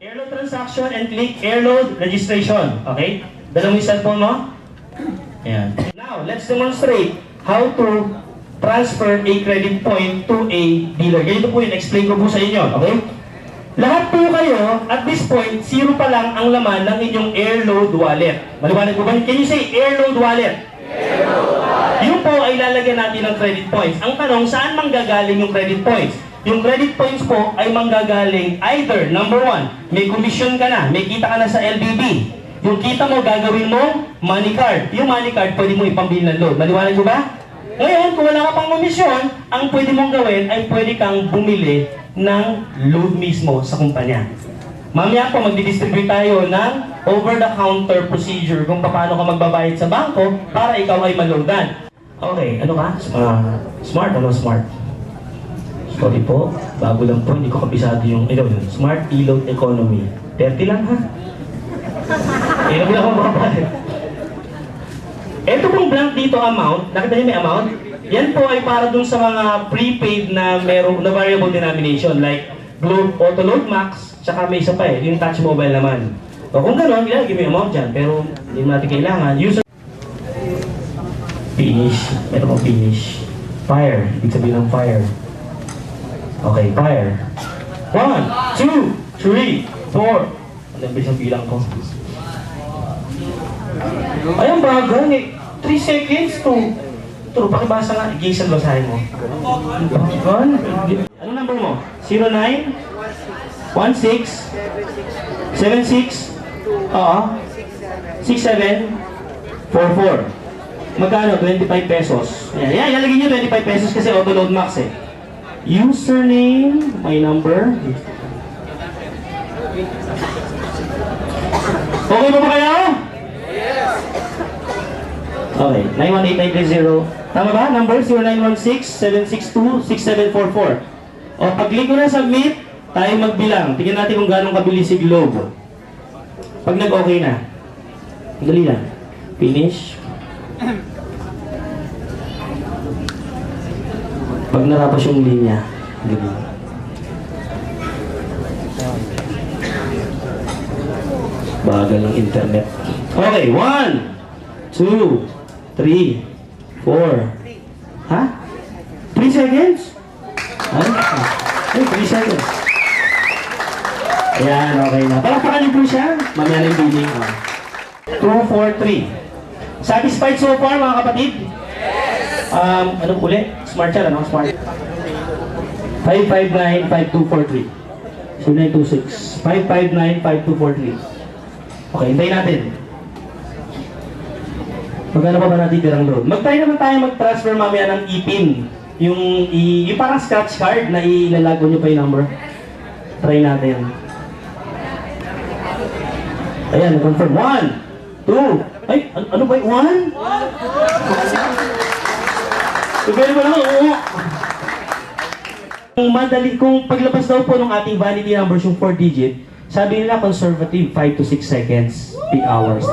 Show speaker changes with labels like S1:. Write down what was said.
S1: Airload transaction and click airload registration. Okay? Dala mo yung cellphone mo? Ayan. Now, let's demonstrate how to transfer a credit point to a dealer. Ganito po yun, explain ko po sa inyo. Okay? Lahat po kayo, at this point, 0 pa lang ang laman ng inyong airload wallet. Maliwanag po ba? Can you say airload wallet? Yung po ay lalagyan natin ng credit points. Ang tanong, saan manggagaling yung credit points? Yung credit points po ay manggagaling either, number 1, may commission ka na, may kita ka na sa LBB. Yung kita mo, gagawin mo, money card. Yung money card, pwede mo ipambili ng load. Maliwanag mo ba? Ngayon, kung wala ka pang komisyon, ang pwede mong gawin ay pwede kang bumili ng load mismo sa kumpanya. Mamaya po, magdi-distribute tayo ng over-the-counter procedure kung paano ka magbabayad sa bangko para ikaw ay maloadan. Okay, ano ka? Smart, ano smart? Sorry po, bago lang po, hindi ko kabisado yung Smart E-Load Economy. 30 lang ha? Ilang lang ako makapalit. Ito pong blank dito amount, nakita niyo may amount? Yan po ay para dun sa mga prepaid na na variable denomination like Globe Auto Load Max, tsaka may isa pa yung Touch Mobile naman. O kung gano'n, ilalagay mo yung amount dyan, pero hindi natin kailangan. User finish, meron pong finish. Fire, ibig sabihin ng fire. Okay, fire. 1, 2, 3, 4. Ang bilis ang bilang ko. Ay, ang bagal eh. 3 seconds to. Turo, pakibasa nga. Igisan basahin mo. Ano number mo? 09? 16? 76? Oo. 67? 44. Magkano? 25 pesos. Yan, lalagyan nyo 25 pesos kasi auto load max eh. Username, my number. Okay ba kayo? Yes! Okay, 918-930. Tama ba? Number 0916-762-6744. O, pag-click ko na submit, tayo magbilang. Tingnan natin kung gano'ng kabilis si Globe. Pag nag-okay na. Dali lang. Finish. Pag natapos yung linya, gano'n. Bagal ng internet. Okay, 1, 2, 3, 4. Ha? 3 seconds? Ay, 3 seconds. Ayan, okay na. Palakpakan niyo po siya. Mamaya na yung billing. 2, 4, 3. Satisfied so far, mga kapatid? Ano ulit? Smart yan, ano? Smart. 559-5243. 0926. 559-5243. Okay, hintayin natin. Magkano pa ba natin tirang load? Mag-try naman tayo mag-transfer mamaya ng e-pin. Yung parang scratch card na ilalago nyo pa yung number. Try natin. Ayan, confirm. 1, 2. Ay, ano ba yung 1? 1? Pagkali mo lang, oo. Kung paglabas daw po ng ating vanity numbers yung 4 digit, sabi nila conservative 5 to 6 seconds, peak hours.